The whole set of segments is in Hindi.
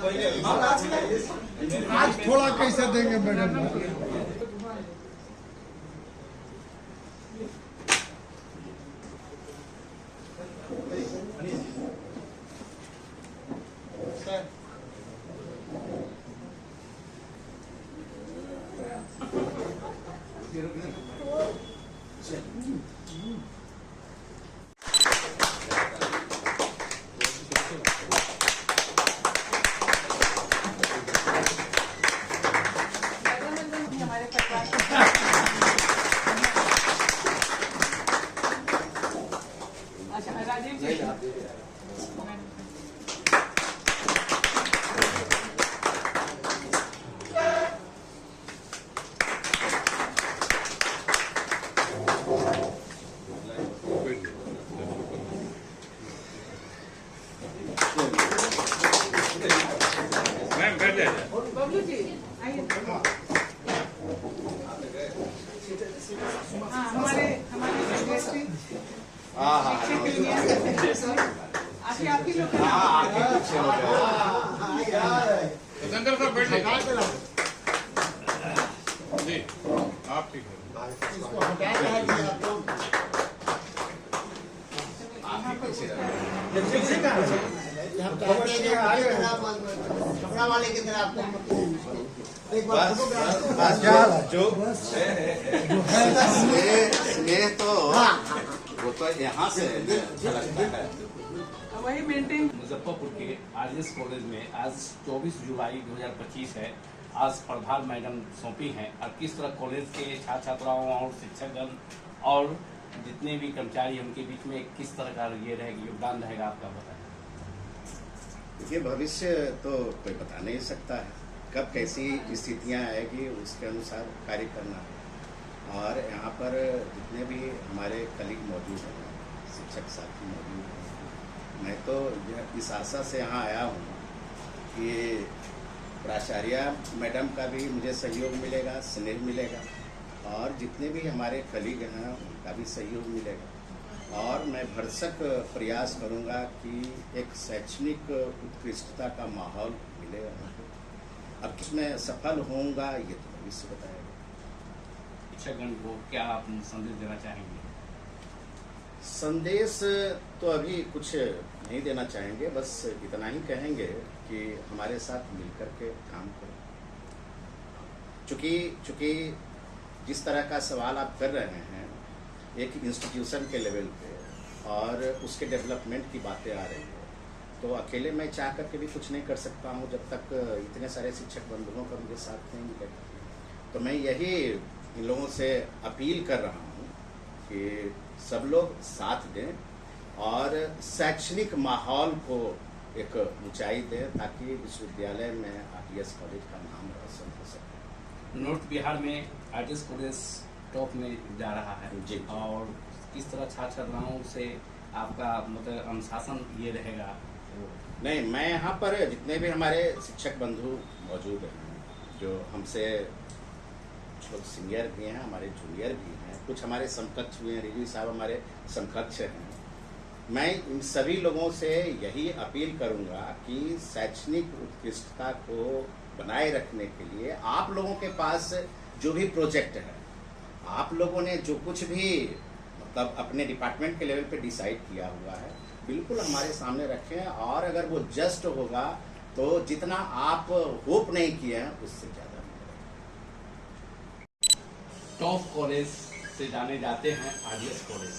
आज थोड़ा कैसे देंगे मैडम? राजीव जी मैम बैठ जाइए। बबलू जी आइए। हाँ हमारे आप ही लोग शंकर साहब बैठ जाइए। जी आप ठीक है। कपड़ा वाले की तरह आपको स्नेह तो वो तो यहाँ से लगता है। वही मेंटेन। मुजफ्फरपुर के आरएस कॉलेज में आज 24 जुलाई 2025 है। आज प्रभार मैडम सौंपी हैं और किस तरह कॉलेज के छात्र छात्राओं और शिक्षकगण और जितने भी कर्मचारी उनके बीच में किस तरह का ये रहेगा योगदान रहेगा आपका बताएं। देखिए भविष्य तो कोई बता नहीं सकता है, कब कैसी स्थितियाँ आएगी उसके अनुसार कार्य करना है। और यहाँ पर जितने भी हमारे कलीग मौजूद हैं, शिक्षक साथी मौजूद हैं, मैं तो इस आशा से यहाँ आया हूँ कि प्राचार्य मैडम का भी मुझे सहयोग मिलेगा, स्नेह मिलेगा और जितने भी हमारे कलीग हैं उनका भी सहयोग मिलेगा। और मैं भरसक प्रयास करूंगा कि एक शैक्षणिक उत्कृष्टता का माहौल मिलेगा। अब किसमें सफल होऊंगा ये तो भविष्य बताएगा। शिक्षकगण को क्या आप संदेश देना चाहेंगे? संदेश तो अभी कुछ नहीं देना चाहेंगे, बस इतना ही कहेंगे कि हमारे साथ मिलकर के काम करो। चूंकि जिस तरह का सवाल आप कर रहे हैं एक इंस्टीट्यूशन के लेवल पे और उसके डेवलपमेंट की बातें आ रही है, तो अकेले मैं चाह करके भी कुछ नहीं कर सकता हूँ जब तक इतने सारे शिक्षक बंधुओं का मुझे साथ नहीं मिलेगा। तो मैं यही इन लोगों से अपील कर रहा हूँ कि सब लोग साथ दें और शैक्षणिक माहौल को एक ऊंचाई दें ताकि विश्वविद्यालय में आरटीएस कॉलेज का नाम रोशन हो सके। नॉर्थ बिहार में आरटीएस कॉलेज टॉप में जा रहा है जी। और किस तरह छात्र छात्राओं से आपका मतलब अनुशासन ये रहेगा? नहीं, मैं यहाँ पर जितने भी हमारे शिक्षक बंधु मौजूद हैं जो हमसे कुछ लोग सीनियर भी हैं, हमारे जूनियर भी हैं, कुछ हमारे समकक्ष भी हैं, रिजवी साहब हमारे समकक्ष हैं। मैं इन सभी लोगों से यही अपील करूंगा कि शैक्षणिक उत्कृष्टता को बनाए रखने के लिए आप लोगों के पास जो भी प्रोजेक्ट है, आप लोगों ने जो कुछ भी मतलब अपने डिपार्टमेंट के लेवल पे डिसाइड किया हुआ है बिल्कुल हमारे सामने रखें और अगर वो जस्ट होगा तो जितना आप होप नहीं किए हैं उससे ज्यादा। टॉप कॉलेज से जाने जाते हैं आरडीएस कॉलेज,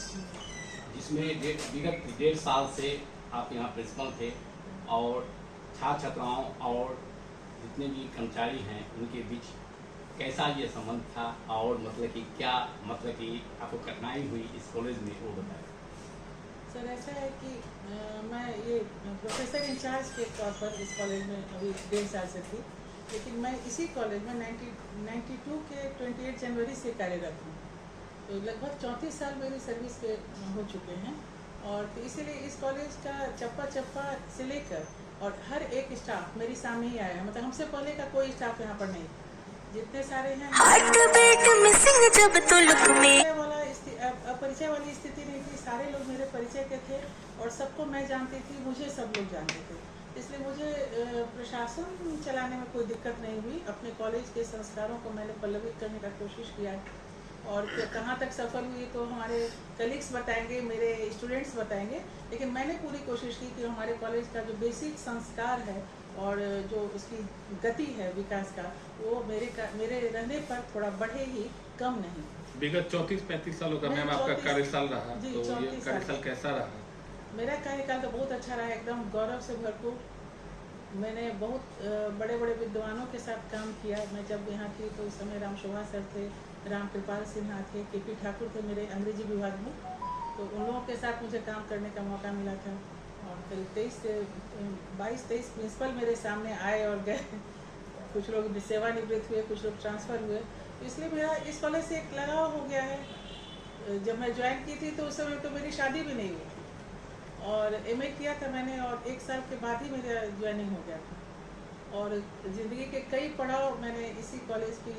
जिसमें विगत 1.5 साल से आप यहाँ प्रिंसिपल थे और छात्र छात्राओं और जितने भी कर्मचारी हैं उनके बीच कैसा ये संबंध था और मतलब कि क्या मतलब कि आपको कठिनाई हुई इस कॉलेज में वो बताएं। सर ऐसा है कि मैं ये प्रोफेसर इंचार्ज के तौर पर इस कॉलेज में अभी 1.5 साल से थी, लेकिन मैं इसी कॉलेज में 92 के 28 जनवरी से कार्यरत हूँ। तो लगभग 34 साल मेरी सर्विस के हो चुके हैं और तो इसीलिए इस कॉलेज का चप्पा चप्पा से लेकर और हर एक स्टाफ मेरे सामने ही आया है। मतलब हमसे पहले का कोई स्टाफ यहाँ पर नहीं, जितने सारे हैं परिचय वाली स्थिति नहीं थी, सारे लोग मेरे परिचय के थे और सबको मैं जानती थी, मुझे सब लोग जानते थे। इसलिए मुझे प्रशासन चलाने में कोई दिक्कत नहीं हुई। अपने कॉलेज के संस्कारों को मैंने पल्लवित करने का कोशिश किया है और कहाँ तक सफल हुई तो हमारे कलीग्स बताएंगे, मेरे स्टूडेंट्स बताएंगे, लेकिन मैंने पूरी कोशिश की कि हमारे कॉलेज का जो बेसिक संस्कार है और जो उसकी गति है विकास का, वो मेरे रहने पर थोड़ा बढ़े ही, कम नहीं। विगत 34-35 सालों का मैम आपका कार्यकाल रहा, जी, तो ये 34 कार्यकाल कैसा रहा? मेरा कार्यकाल तो बहुत अच्छा रहा, एकदम गौरव से भरपूर। मैंने बहुत बड़े बड़े विद्वानों के साथ काम किया। मैं जब यहाँ थी तो उस समय राम शोभा सर थे, राम कृपाल सिन्हा थे, KP ठाकुर थे मेरे अंग्रेजी विभाग में, तो उन लोगों के साथ मुझे काम करने का मौका मिला था। और करीब 22-23 प्रिंसिपल मेरे सामने आए और गए। कुछ लोग सेवानिवृत्त हुए, कुछ लोग ट्रांसफ़र हुए, तो इसलिए मेरा इस कॉलेज से एक लगाव हो गया है। जब मैं ज्वाइन की थी तो उस समय तो मेरी शादी भी नहीं हुई और MA किया था मैंने, और 1 साल के बाद ही मेरा ज्वाइनिंग हो गया था। और ज़िंदगी के कई पड़ाव मैंने इसी कॉलेज की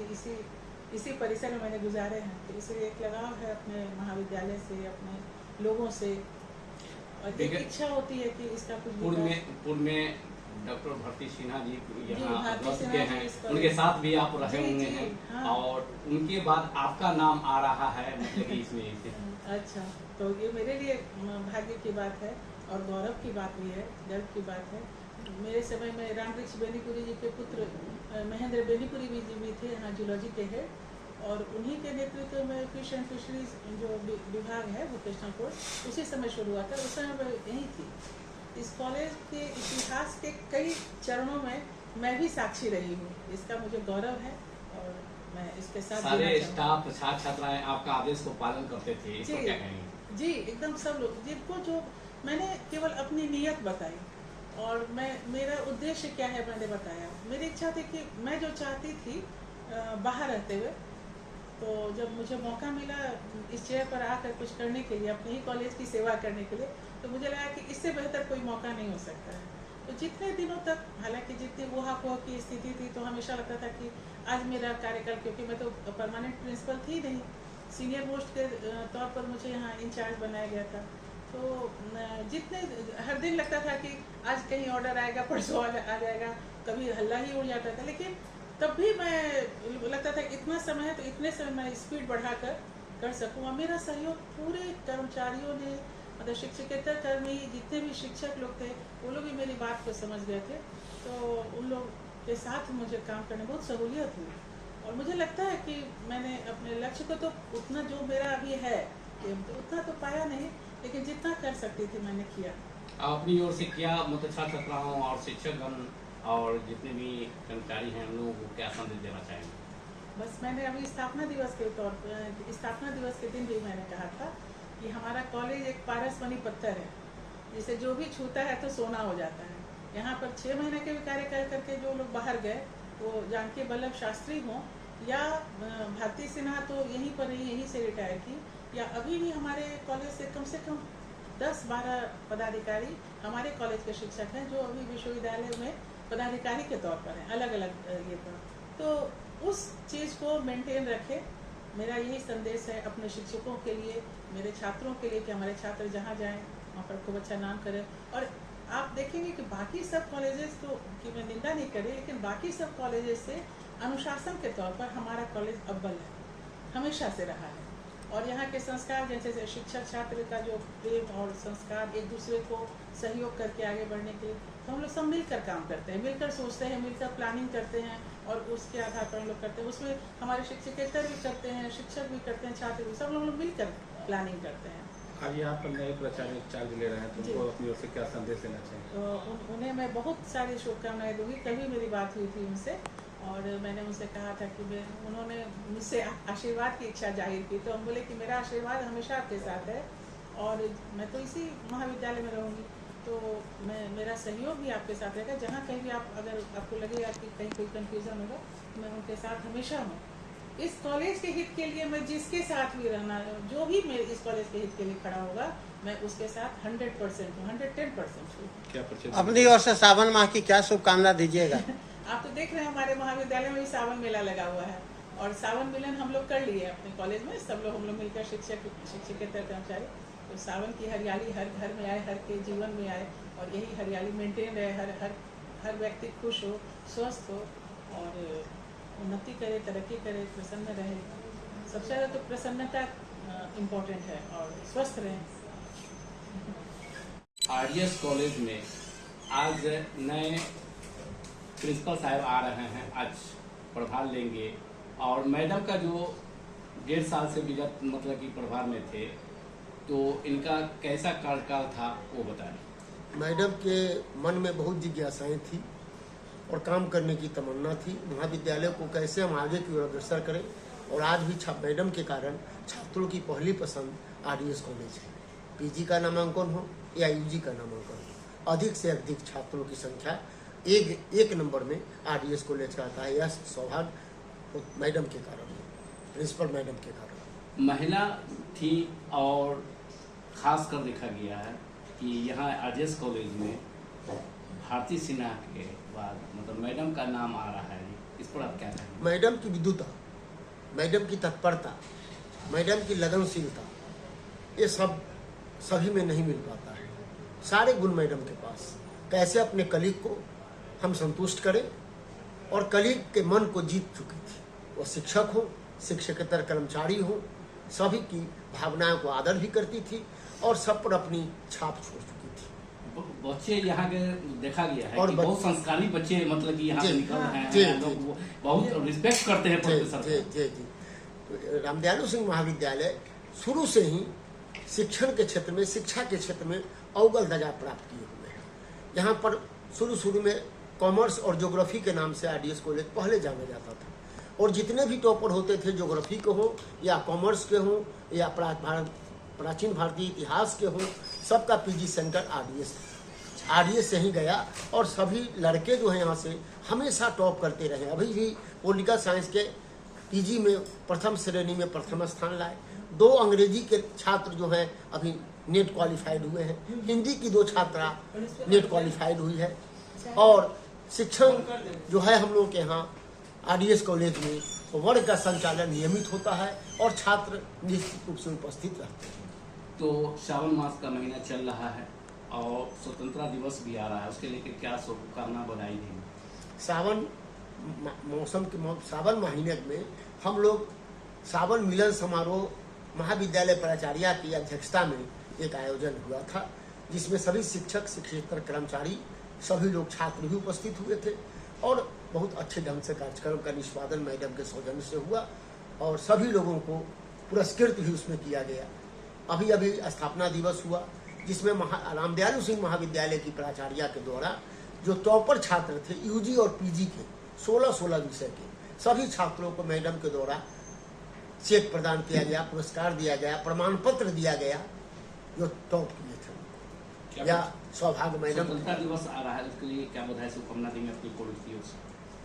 इसी परिसर में मैंने गुजारे हैं, तो इसलिए एक लगाव है अपने महाविद्यालय से, अपने लोगों से, और एक इच्छा होती है कि इसका कुछ पूर्व में डॉक्टर भारती सिन्हा जी यहाँ भारती रह चुके सिन्हा हैं, जी उनके साथ भी आप रहे जी, हुए जी, हैं, हाँ। और उनके बाद आपका नाम आ रहा है, मतलब कि इसमें अच्छा, तो ये मेरे लिए भाग्य की बात है और गौरव की बात भी है, गर्व की बात है। मेरे समय में रामवृक्ष बेनीपुरी जी के पुत्र महेंद्र बेनीपुरी जी भी थे यहाँ जूलॉजी के हेड, और उन्हीं के नेतृत्व में फिश एंड फिशरीज जो विभाग है वोकेशनल कोर्स उसी समय शुरू हुआ था। उस समय मैं यहीं थी। इस कॉलेज के इतिहास के कई चरणों में मैं भी साक्षी रही हूँ, इसका मुझे गौरव है और मैं इसके साथ सारे स्टाफ छात्र छात्राएं आपका आदेश को पालन करते थे, इसको क्या कहेंगे? जी, एकदम सब लोग, जिनको जो मैंने केवल अपनी नीयत बताई और मेरा उद्देश्य क्या है मैंने बताया। मेरी इच्छा थी कि मैं जो चाहती थी बाहर रहते हुए, तो जब मुझे मौका मिला इस चेयर पर आकर कुछ करने के लिए, अपने ही कॉलेज की सेवा करने के लिए, तो मुझे लगा कि इससे बेहतर कोई मौका नहीं हो सकता है। तो जितने दिनों तक, हालांकि जितनी वोहा-पोह की स्थिति थी, तो हमेशा लगता था कि आज मेरा कार्यकाल, क्योंकि मैं तो परमानेंट प्रिंसिपल थी नहीं, सीनियर मोस्ट के तौर पर मुझे यहाँ इंचार्ज बनाया गया था, तो हर दिन लगता था कि आज कहीं ऑर्डर आएगा, परसों आ जाएगा, कभी हल्ला ही उड़ जाता था। लेकिन तब भी मैं लगता था इतना समय है तो इतने समय मैं स्पीड बढ़ाकर कर सकूँ। और मेरा सहयोग पूरे कर्मचारियों ने, मतलब शिक्षकेतर कर्मी जितने भी शिक्षक लोग थे, वो लोग भी मेरी बात को समझ गए थे, तो उन लोग के साथ मुझे काम करने बहुत सहूलियत हुई। और मुझे लगता है कि मैंने अपने लक्ष्य को तो उतना जो मेरा अभी है उतना तो पाया नहीं, लेकिन जितना कर सकती थी मैंने किया। अपनी ओर से क्या मतलब छात्र छात्राओं और शिक्षकगण और जितने भी कर्मचारी हैं उन लोगों को क्या संदेश देना चाहेंगे? बस मैंने अभी स्थापना दिवस के दिन भी मैंने कहा था कि हमारा कॉलेज एक पारसमणि पत्थर है, जिसे जो भी छूता है तो सोना हो जाता है। यहाँ पर 6 महीने के भी कार्यकाल करके जो लोग बाहर गए, वो जानकी वल्लभ शास्त्री हों या भारती सिन्हा, तो यहीं पर ही, यहीं से रिटायर की, या अभी भी हमारे कॉलेज से कम 10-12 पदाधिकारी हमारे कॉलेज के शिक्षक हैं जो अभी विश्वविद्यालय में पदाधिकारी के तौर पर हैं, अलग अलग ये पर। तो उस चीज़ को मेंटेन रखें, मेरा यही संदेश है अपने शिक्षकों के लिए, मेरे छात्रों के लिए, कि हमारे छात्र जहाँ जाएं वहाँ पर खूब अच्छा नाम करें। और आप देखेंगे कि बाकी सब कॉलेजेस तो, कि मैं निंदा नहीं करी, लेकिन बाकी सब कॉलेजेस से अनुशासन के तौर पर हमारा कॉलेज अव्वल है, हमेशा से रहा है। और यहाँ के संस्कार, जैसे शिक्षक छात्र का जो प्रेम और संस्कार, एक दूसरे को सहयोग करके आगे बढ़ने के लिए, तो हम लोग सब मिलकर काम करते हैं, मिलकर सोचते हैं, मिलकर प्लानिंग करते हैं और उसके आधार पर हम लोग करते हैं। उसमें हमारे शिक्षकेतर भी करते हैं, शिक्षक भी करते हैं, छात्र भी, सब लोग मिलकर प्लानिंग करते हैं। आज यहाँ पर नए प्राचार्य चार्ज ले रहे हैं, तो उनको अपनी ओर से क्या संदेश देना चाहिए? तो उन्हें मैं बहुत सारी शुभकामनाएं दूंगी। कभी मेरी बात हुई थी उनसे और मैंने उनसे कहा था कि उन्होंने मुझसे आशीर्वाद की इच्छा जाहिर की, तो हम बोले कि मेरा आशीर्वाद हमेशा आपके साथ है और मैं तो इसी महाविद्यालय में रहूँगी, तो मेरा सहयोग भी आपके साथ रहेगा। जहाँ कहीं भी अगर आपको लगेगा कि कहीं कोई कन्फ्यूज़न होगा, मैं उनके साथ हमेशा हूँ। इस कॉलेज के हित के लिए मैं जिसके साथ भी रहना, जो भी मेरे इस कॉलेज के हित के लिए खड़ा होगा, मैं उसके साथ 100% हूँ, 110% हूँ। क्या परिचय? अपनी ओर से सावन माह की क्या शुभकामना दीजिएगा? आप तो देख रहे हैं हमारे महाविद्यालय में भी सावन मेला लगा हुआ है और सावन मिलन हम लोग कर लिए अपने कॉलेज में, सब लोग हम लोग मिलकर शिक्षकेतर कर्मचारी। तो सावन की हरियाली हर घर में आए, हर के जीवन में आए, और यही हरियाली मेंटेन रहे, हर व्यक्ति खुश हो, स्वस्थ हो और उन्नति करे, तरक्की करे, प्रसन्न रहे। सबसे ज़्यादा तो प्रसन्नता इम्पोर्टेंट है और स्वस्थ रहें। आरडीएस कॉलेज में आज नए प्रिंसिपल साहब आ रहे हैं, आज प्रभार लेंगे और मैडम का जो 1.5 साल से विगत मतलब कि प्रभार में थे, तो इनका कैसा कार्यकाल था वो बताएं। मैडम के मन में बहुत जिज्ञासाएं थी और काम करने की तमन्ना थी, महाविद्यालय को कैसे हम आगे की ओर अग्रसर करें। और आज भी मेडम के कारण छात्रों की पहली पसंद आरडीएस कॉलेज है। पीजी का नामांकन हो या यूजी का नामांकन हो, अधिक से अधिक छात्रों की संख्या एक नंबर में आरडीएस कॉलेज का आता है। यह सौभाग्य मैडम के कारण, प्रिंसिपल मैडम के कारण। महिला थी और खास कर देखा गया है कि यहाँ आरडीएस कॉलेज में भारती सिन्हा के बाद मतलब मैडम का नाम आ रहा है, इस पर आप क्या कहेंगे? मैडम की विद्युता, मैडम की तत्परता, मैडम की लगनशीलता, ये सब सभी में नहीं मिल पाता है। सारे गुण मैडम के पास। कैसे अपने कलीग को हम संतुष्ट करें और कलीग के मन को जीत चुकी थी। वो शिक्षक हो, शिक्षकेतर कर्मचारी हो, सभी की भावनाओं को आदर भी करती थी और सब पर अपनी छाप छोड़ चुकी थी। बच्चे यहाँ के देखा गया है और कि बहुत संस्कारी बच्चे मतलब कि यहाँ से निकल रहे हैं, जी, लोग बहुत रिस्पेक्ट करते हैं प्रोफेसर को। जी। रामदयालु सिंह महाविद्यालय शुरू से ही शिक्षण के क्षेत्र में, शिक्षा के क्षेत्र में अव्वल दर्जा प्राप्त किए हुए हैं। यहाँ पर शुरू में कॉमर्स और ज्योग्राफी के नाम से आरडीएस कॉलेज पहले जाना जाता था और जितने भी टॉपर होते थे, ज्योग्राफी के हो या कॉमर्स के हो या प्राचीन भारतीय इतिहास के हो, सबका पीजी सेंटर आरडीएस से ही गया और सभी लड़के जो हैं यहाँ से हमेशा टॉप करते रहे। अभी भी पॉलिटिकल साइंस के पीजी में प्रथम श्रेणी में प्रथम स्थान लाए। 2 अंग्रेजी के छात्र जो हैं अभी नेट क्वालिफाइड हुए हैं, हिंदी की 2 छात्रा नेट क्वालिफाइड हुई है। और शिक्षण जो है हम लोग के यहाँ आरडीएस कॉलेज में वर्ग का संचालन नियमित होता है और छात्र निश्चित रूप से उपस्थित रहते हैं। तो श्रावण मास का महीना चल रहा है और स्वतंत्रता दिवस भी आ रहा है, उसके लेकर क्या शुभकामना बधाई देंगे? सावन महीने में हम लोग सावन मिलन समारोह महाविद्यालय प्राचार्य की अध्यक्षता में एक आयोजन हुआ था, जिसमें सभी शिक्षक, शिक्षकेतर कर्मचारी, सभी लोग छात्र भी उपस्थित हुए थे और बहुत अच्छे ढंग से कार्यक्रम का निष्पादन मैडम के सौजन्य से हुआ और सभी लोगों को पुरस्कृत भी उसमें किया गया। अभी स्थापना दिवस हुआ, जिसमें रामदयालु सिंह महाविद्यालय की प्राचार्य के द्वारा जो टॉपर छात्र थे यूजी और पीजी के 16 विषय के, सभी छात्रों को मैडम के द्वारा चेक प्रदान किया गया, पुरस्कार दिया गया, प्रमाण पत्र दिया गया जो टॉप किए थे। या सौभाग्य मैडम। स्वतंत्रता दिवस आ रहा है, उसके लिए क्या बधाई शुभकामना देंगे अपनी कॉलेज की ओर से?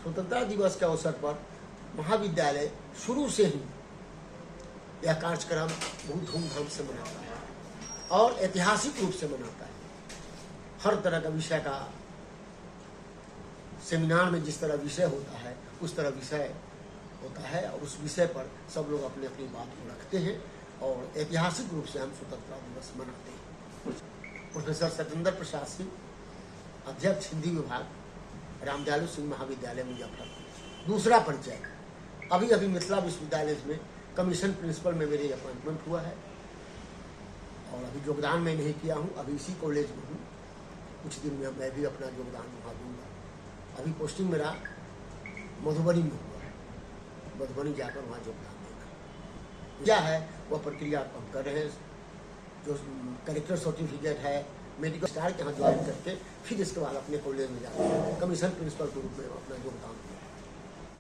स्वतंत्रता दिवस के अवसर पर महाविद्यालय शुरू से ही यह कार्यक्रम बहुत धूमधाम से मनाता है और ऐतिहासिक रूप से मनाता है। हर तरह का विषय का सेमिनार में जिस तरह विषय होता है उस तरह विषय होता है और उस विषय पर सब लोग अपनी अपनी बात को रखते हैं और ऐतिहासिक रूप से हम स्वतंत्रता दिवस मनाते हैं। प्रोफेसर सत्येंद्र प्रसाद सिंह, अध्यक्ष हिंदी विभाग, रामदयालु सिंह महाविद्यालय मुजफ्फरपुर। दूसरा परिचय, अभी मिथिला विश्वविद्यालय में कमीशन प्रिंसिपल में मेरी अपॉइंटमेंट हुआ है और अभी योगदान मैं नहीं किया हूँ, अभी इसी कॉलेज में हूँ। कुछ दिन में मैं भी अपना योगदान वहाँ दूंगा। अभी पोस्टिंग मेरा मधुबनी में हुआ है, मधुबनी जाकर वहाँ योगदान देना क्या है वह प्रक्रिया हम कर रहे हैं। जो करेक्टर सर्टिफिकेट है, मेडिकल स्टार के यहाँ ज्वाइन करके फिर इसके बाद अपने कॉलेज में जाकर कमीशन प्रिंसिपल के रूप में अपना योगदान दूंगा।